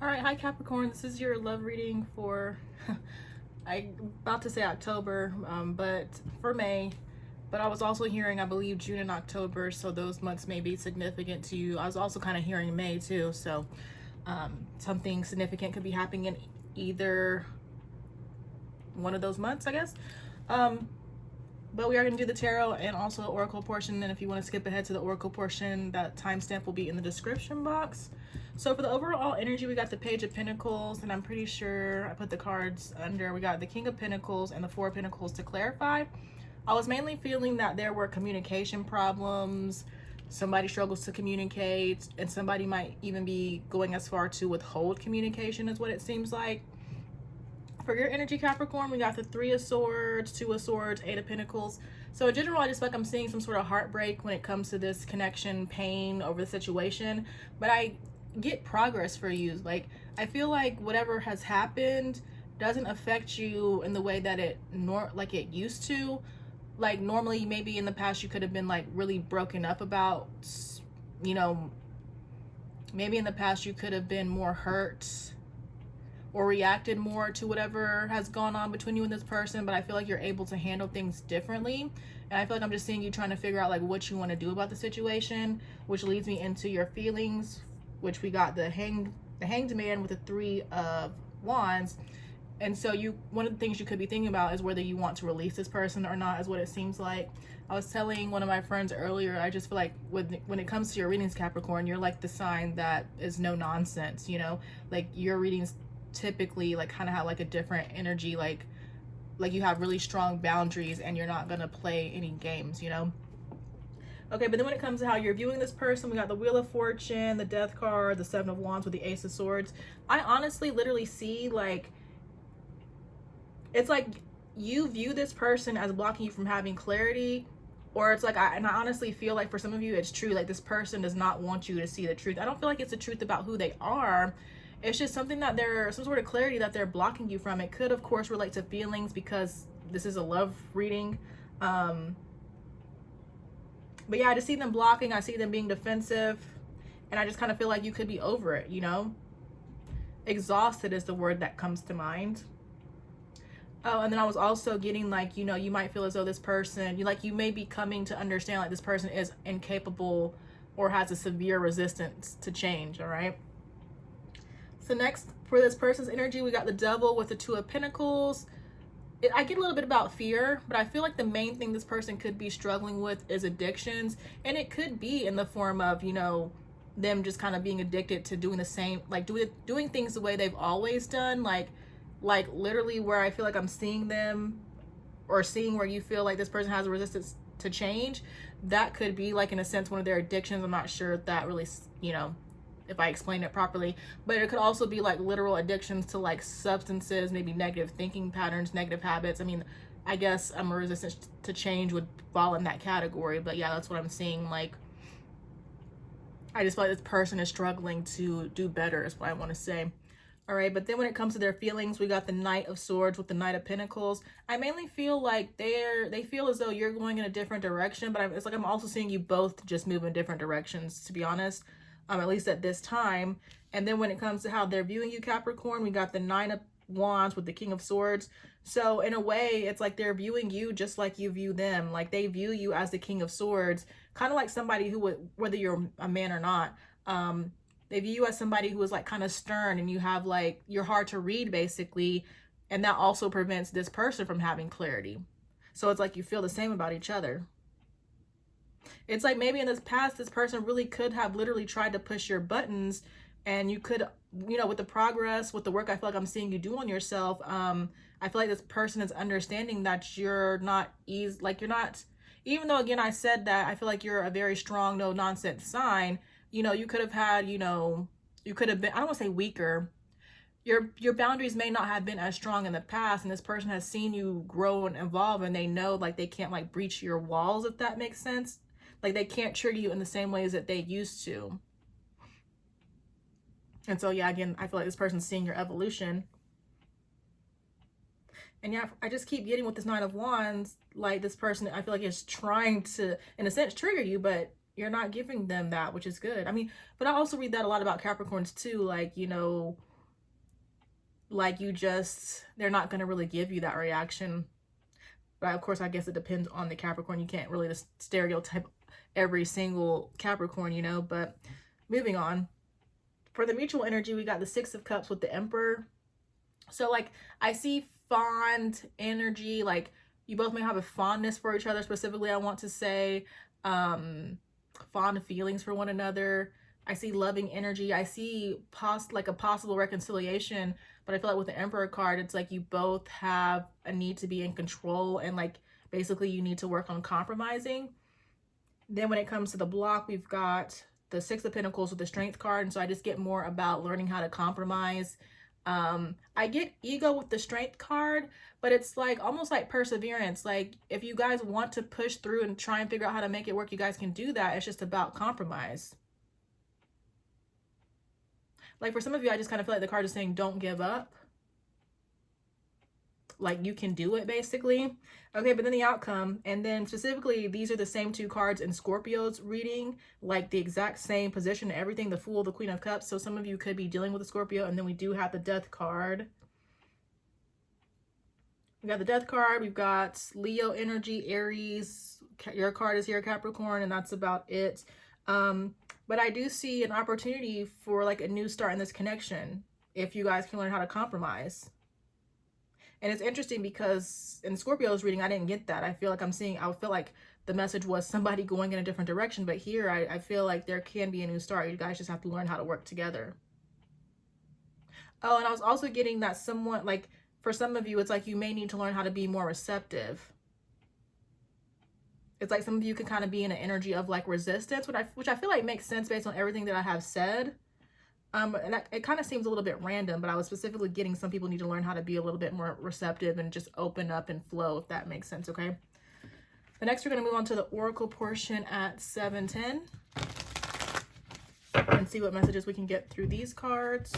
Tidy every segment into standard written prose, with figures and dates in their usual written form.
All right, hi Capricorn. This is your love reading for I'm about to say October, but for May. But I was also hearing, I believe, June and October, so those months may be significant to you. I was also kind of hearing May too, so something significant could be happening in either one of those months, I guess. But we are going to do the tarot and also the oracle portion. And if you want to skip ahead to the oracle portion, that timestamp will be in the description box. So for the overall energy, we got the Page of Pentacles, and I'm pretty sure I put the cards under. We got the King of Pentacles and the Four of Pentacles to clarify. I was mainly feeling that there were communication problems. Somebody struggles to communicate, and somebody might even be going as far to withhold communication is what it seems like. For your energy, Capricorn, we got the Three of Swords, Two of Swords, Eight of Pentacles. So in general, I just feel like I'm seeing some sort of heartbreak when it comes to this connection, pain over the situation. But I get progress for you. Like, I feel like whatever has happened doesn't affect you in the way that it used to. Like, normally, maybe in the past, you could have been like really broken up about, you know, maybe in the past you could have been more hurt or reacted more to whatever has gone on between you and this person, but I feel like you're able to handle things differently. And I feel like I'm just seeing you trying to figure out like what you want to do about the situation, which leads me into your feelings, which we got the Hanged Man with the Three of Wands. And so one of the things you could be thinking about is whether you want to release this person or not, is what it seems like. I was telling one of my friends earlier, I just feel like when it comes to your readings, Capricorn, you're like the sign that is no nonsense, you know? Like, your readings typically like kind of have like a different energy, like you have really strong boundaries and you're not gonna play any games, you know? Okay, but then when it comes to how you're viewing this person, we got the Wheel of Fortune, the Death card, the Seven of Wands with the Ace of Swords. I honestly literally see like, it's like you view this person as blocking you from having clarity, or it's like, I honestly feel like for some of you it's true, like this person does not want you to see the truth. I don't feel like it's the truth about who they are. It's just something that some sort of clarity that they're blocking you from. It could, of course, relate to feelings because this is a love reading. But yeah, I just see them blocking. I see them being defensive. And I just kind of feel like you could be over it, you know? Exhausted is the word that comes to mind. Oh, and then I was also getting like, you know, you might feel as though this person, you may be coming to understand like this person is incapable or has a severe resistance to change, all right? So next, for this person's energy, we got the Devil with the Two of Pentacles. I get a little bit about fear, but I feel like the main thing this person could be struggling with is addictions. And it could be in the form of, you know, them just kind of being addicted to doing the same, like doing things the way they've always done. Like literally where I feel like I'm seeing them, or seeing where you feel like this person has a resistance to change. That could be like, in a sense, one of their addictions. I'm not sure if that really, you know, if I explained it properly, but it could also be like literal addictions to like substances, maybe negative thinking patterns, negative habits. I mean, I guess a resistance to change would fall in that category, but yeah, that's what I'm seeing. Like, I just feel like this person is struggling to do better is what I want to say. All right, but then when it comes to their feelings, we got the Knight of Swords with the Knight of Pentacles. I mainly feel like they feel as though you're going in a different direction, but it's like I'm also seeing you both just move in different directions, to be honest. At least at this time. And then when it comes to how they're viewing you, Capricorn, we got the Nine of Wands with the King of Swords. So in a way, it's like they're viewing you just like you view them. Like, they view you as the King of Swords, kind of like somebody who would, whether you're a man or not, they view you as somebody who is like kind of stern, and you have like, you're hard to read basically. And that also prevents this person from having clarity. So it's like you feel the same about each other. It's like maybe in this past, this person really could have literally tried to push your buttons, and you could, you know, with the progress, with the work I feel like I'm seeing you do on yourself, I feel like this person is understanding that you're not you're not, even though again I said that I feel like you're a very strong, no nonsense sign, you know, you could have had, you know, you could have been, I don't want to say weaker, your boundaries may not have been as strong in the past, and this person has seen you grow and evolve, and they know like they can't like breach your walls, if that makes sense. Like, they can't trigger you in the same ways that they used to. And so, yeah, again, I feel like this person's seeing your evolution. And yeah, I just keep getting with this Nine of Wands, like this person, I feel like is trying to, in a sense, trigger you, but you're not giving them that, which is good. I mean, but I also read that a lot about Capricorns too. Like, you know, like they're not going to really give you that reaction. But of course, I guess it depends on the Capricorn. You can't really just stereotype every single Capricorn, you know. But moving on. For the mutual energy, we got the Six of Cups with the Emperor. So like I see fond energy, like you both may have a fondness for each other. Specifically, I want to say fond feelings for one another. I see loving energy. I see like a possible reconciliation, but I feel like with the Emperor card, it's like you both have a need to be in control, and like basically you need to work on compromising. Then when it comes to the block, we've got the Six of Pentacles with the Strength card, and so I just get more about learning how to compromise. I get ego with the Strength card, but it's like almost like perseverance. Like if you guys want to push through and try and figure out how to make it work, you guys can do that. It's just about compromise. Like for some of you, I just kind of feel like the card is saying don't give up. Like you can do it, basically. Okay, but then the outcome, and then specifically these are the same two cards in Scorpio's reading, like the exact same position and everything, the Fool, the Queen of Cups. So some of you could be dealing with a Scorpio, and then we do have the Death card. We got the Death card, we've got Leo energy, Aries, your card is here, Capricorn, and that's about it. But I do see an opportunity for like a new start in this connection if you guys can learn how to compromise. And it's interesting because in Scorpio's reading, I didn't get that. I feel like I feel like the message was somebody going in a different direction. But here, I feel like there can be a new start. You guys just have to learn how to work together. Oh, and I was also getting that somewhat like, for some of you, it's like you may need to learn how to be more receptive. It's like some of you can kind of be in an energy of like resistance, which I feel like makes sense based on everything that I have said. And it kind of seems a little bit random, but I was specifically getting some people need to learn how to be a little bit more receptive and just open up and flow, if that makes sense, okay? The next, we're going to move on to the Oracle portion at 7:10 and see what messages we can get through these cards.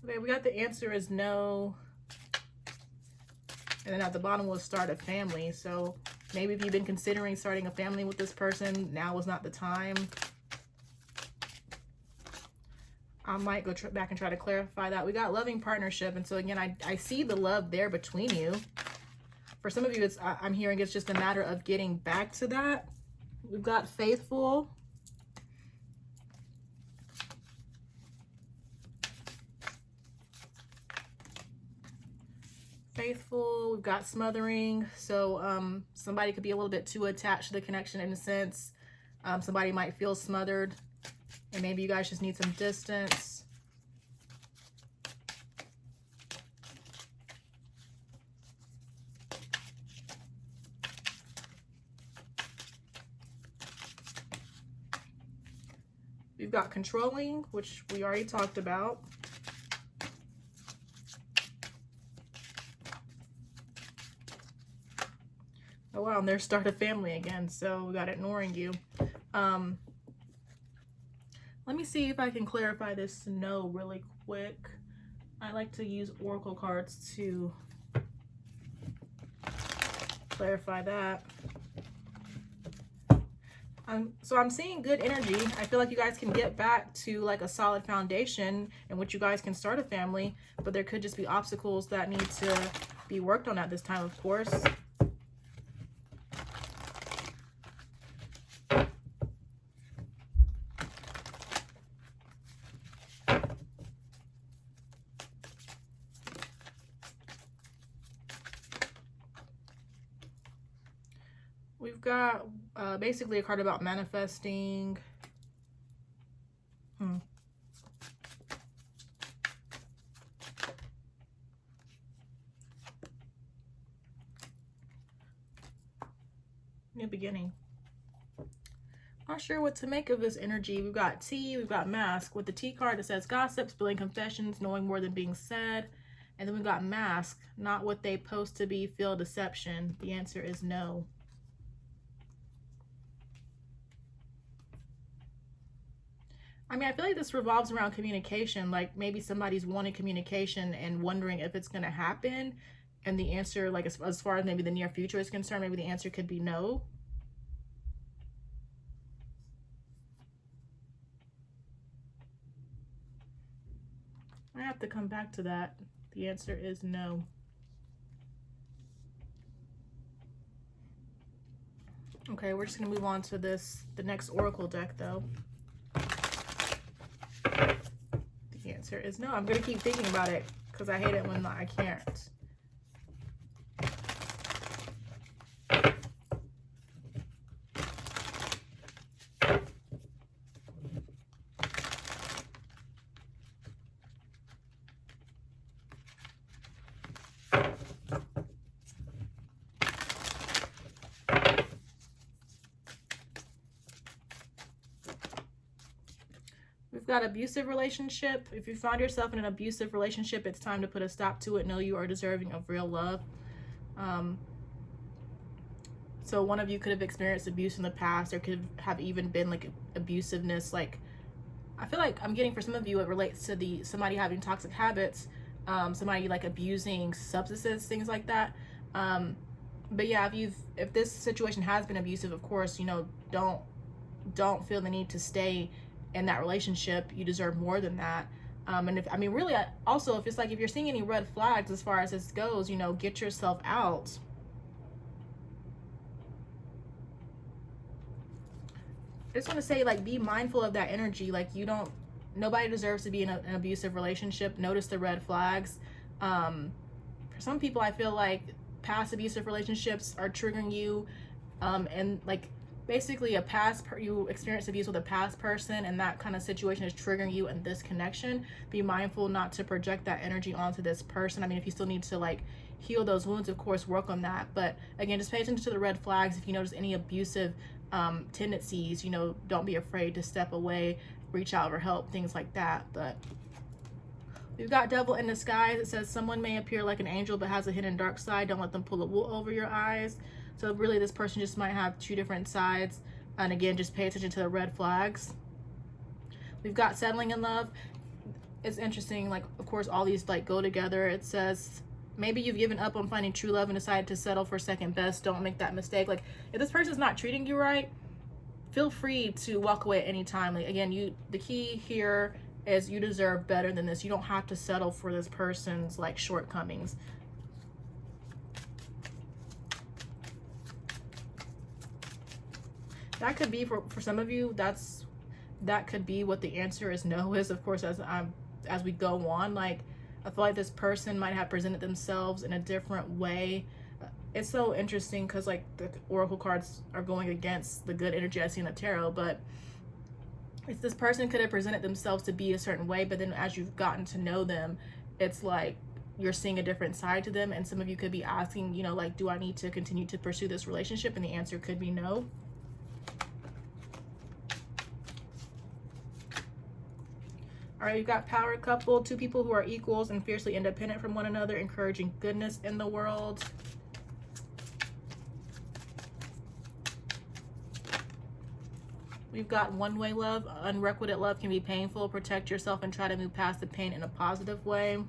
Okay, we got the answer is no. And then at the bottom we'll start a family. So maybe if you've been considering starting a family with this person, now is not the time. I might go back and try to clarify that. We got loving partnership. And so again, I see the love there between you. For some of you, I'm hearing it's just a matter of getting back to that. We've got faithful. Faithful, we've got smothering. So somebody could be a little bit too attached to the connection in a sense. Somebody might feel smothered, and maybe you guys just need some distance. We've got controlling, which we already talked about. Oh wow, and there's start a family again, so we got ignoring you. Let me see if I can clarify this no really quick. I like to use oracle cards to clarify that. So I'm seeing good energy. I feel like you guys can get back to like a solid foundation in which you guys can start a family, but there could just be obstacles that need to be worked on at this time, of course. We've got basically a card about manifesting. New beginning. Not sure what to make of this energy. We've got T, we've got Mask. With the T card, it says gossip, spilling confessions, knowing more than being said. And then we got mask, not what they post to be, feel deception. The answer is no. I mean, I feel like this revolves around communication. Like maybe somebody's wanting communication and wondering if it's going to happen. And the answer, like as far as maybe the near future is concerned, maybe the answer could be no. I have to come back to that. The answer is no. Okay, we're just going to move on to the next oracle deck though. The answer is no. I'm going to keep thinking about it because I hate it when I can't. We've got abusive relationship. If you find yourself in an abusive relationship, it's time to put a stop to it. Know you are deserving of real love. So one of you could have experienced abuse in the past. There could have even been like abusiveness. Like I feel like I'm getting for some of you, it relates to somebody having toxic habits, somebody like abusing substances, things like that. But yeah, if this situation has been abusive, of course, you know, don't feel the need to stay in that relationship. You deserve more than that. And if you're seeing any red flags as far as this goes, you know, get yourself out. I just want to say, like, be mindful of that energy. Like, nobody deserves to be in an abusive relationship. Notice the red flags. For some people, I feel like past abusive relationships are triggering you, and like basically you experienced abuse with a past person, and that kind of situation is triggering you in this connection. Be mindful not to project that energy onto this person. I mean, if you still need to like heal those wounds, of course, work on that. But again, just pay attention to the red flags. If you notice any abusive tendencies, you know, don't be afraid to step away, reach out for help, things like that. But we've got devil in disguise. It says someone may appear like an angel but has a hidden dark side. Don't let them pull the wool over your eyes. So really this person just might have two different sides. And again, just pay attention to the red flags. We've got settling in love. It's interesting, like of course all these like go together. It says maybe you've given up on finding true love and decided to settle for second best. Don't make that mistake. Like if this person's not treating you right, feel free to walk away at any time. Like again, the key here is you deserve better than this. You don't have to settle for this person's like shortcomings. That could be for some of you, that could be what the answer is no is, of course, as we go on. Like I feel like this person might have presented themselves in a different way. It's so interesting because like the oracle cards are going against the good energy I see in the tarot, but it's this person could have presented themselves to be a certain way, but then as you've gotten to know them, it's like you're seeing a different side to them. And some of you could be asking, you know, like, do I need to continue to pursue this relationship? And the answer could be no. All right, you've got power couple, two people who are equals and fiercely independent from one another, encouraging goodness in the world. We've got one-way love. Unrequited love can be painful. Protect yourself and try to move past the pain in a positive way.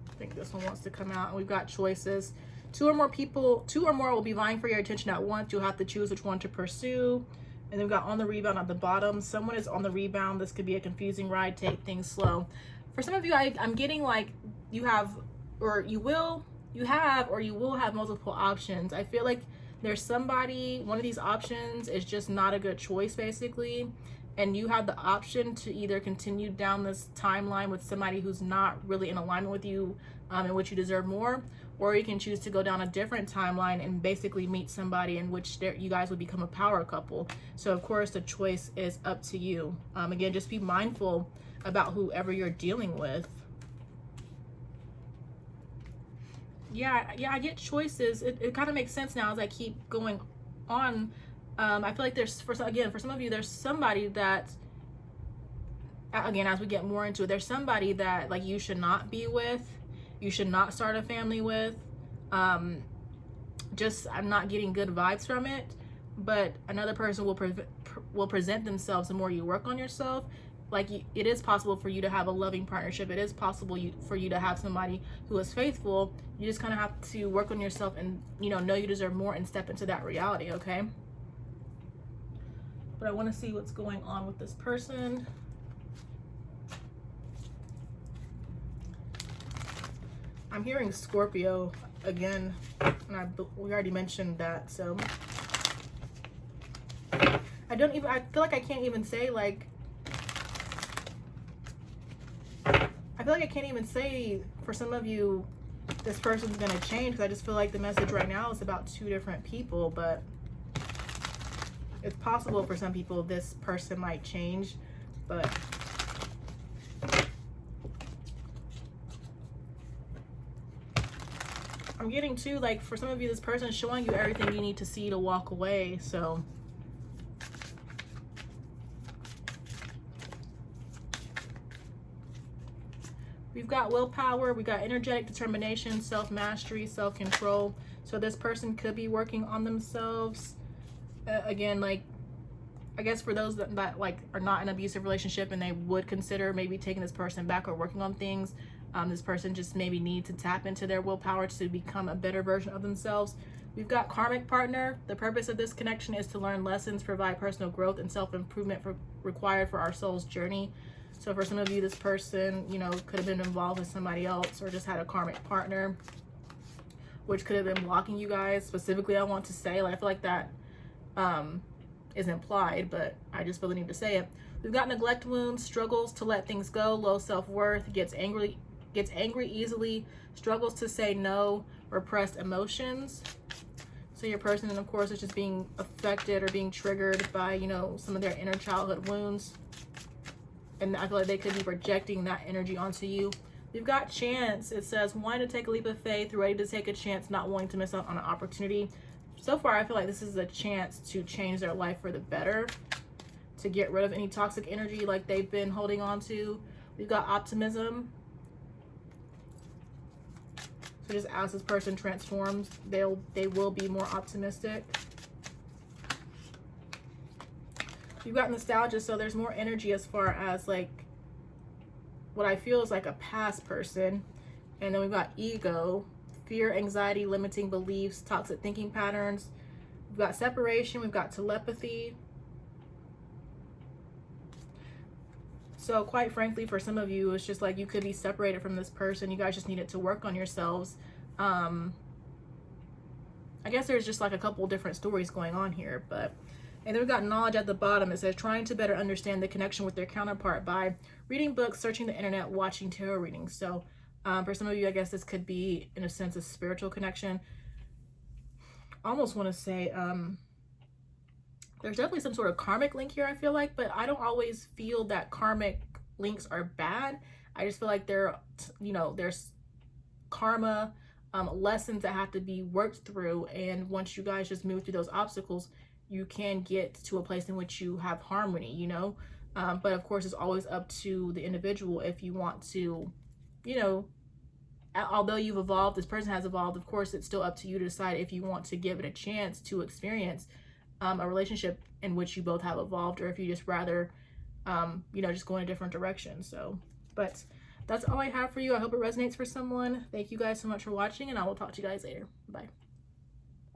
I think this one wants to come out. And we've got choices. Two or more will be vying for your attention at once. You'll have to choose which one to pursue. And then we've got on the rebound at the bottom. Someone is on the rebound. This could be a confusing ride. Take things slow. For some of you, I'm getting like you have or you will have multiple options. I feel like there's somebody, one of these options is just not a good choice basically. And you have the option to either continue down this timeline with somebody who's not really in alignment with you in which you deserve more, or you can choose to go down a different timeline and basically meet somebody in which you guys would become a power couple. So of course the choice is up to you. Again, just be mindful about whoever you're dealing with. Yeah, I get choices. It kind of makes sense now as I keep going on. I feel like there's, for some of you, there's somebody that, again, as we get more into it, there's somebody that like you should not be with, you should not start a family with. I'm not getting good vibes from it, but another person will present themselves the more you work on yourself. Like, it is possible for you to have a loving partnership. It is possible for you to have somebody who is faithful. You just kind of have to work on yourself and, you know you deserve more and step into that reality, okay? But I want to see what's going on with this person. I'm hearing Scorpio again, and we already mentioned that, so I feel like I can't even say, like, I feel like I can't even say for some of you this person's gonna change, because I just feel like the message right now is about two different people. But it's possible for some people this person might change, but I'm getting too, like, for some of you, this person is showing you everything you need to see to walk away. So we've got willpower, we got energetic determination, self-mastery, self-control. So this person could be working on themselves. Again, like, I guess for those that like are not in an abusive relationship and they would consider maybe taking this person back or working on things, this person just maybe needs to tap into their willpower to become a better version of themselves. We've got Karmic Partner. The purpose of this connection is to learn lessons, provide personal growth and self-improvement required for our soul's journey. So for some of you, this person, could have been involved with somebody else or just had a karmic partner, which could have been blocking you guys. Specifically, I want to say, like, I feel like that is implied, but I just feel the need to say it. We've got neglect wounds, struggles to let things go, low self-worth, gets angry easily, struggles to say no, repressed emotions. So your person, of course, is just being affected or being triggered by, some of their inner childhood wounds. And I feel like they could be projecting that energy onto you. We've got chance. It says, wanting to take a leap of faith, ready to take a chance, not wanting to miss out on an opportunity. So far, I feel like this is a chance to change their life for the better, to get rid of any toxic energy like they've been holding on to. We've got optimism. So just as this person transforms, they will be more optimistic. You've got nostalgia, so there's more energy as far as, like, what I feel is like a past person. And then we've got ego, fear, anxiety, limiting beliefs, toxic thinking patterns. We've got separation, we've got telepathy. So quite frankly, for some of you, it's just like you could be separated from this person. You guys just needed to work on yourselves. I guess there's just like a couple different stories going on here, but... And then we've got knowledge at the bottom. It says trying to better understand the connection with their counterpart by reading books, searching the internet, watching tarot readings. So for some of you, I guess this could be, in a sense, a spiritual connection. I almost want to say there's definitely some sort of karmic link here, I feel like, but I don't always feel that karmic links are bad. I just feel like there's karma, lessons that have to be worked through. And once you guys just move through those obstacles, you can get to a place in which you have harmony, but of course it's always up to the individual if you want to, although you've evolved, this person has evolved, of course it's still up to you to decide if you want to give it a chance to experience a relationship in which you both have evolved, or if you just rather, just go in a different direction. So, but that's all I have for you. I hope it resonates for someone. Thank you guys so much for watching, and I will talk to you guys later. Bye.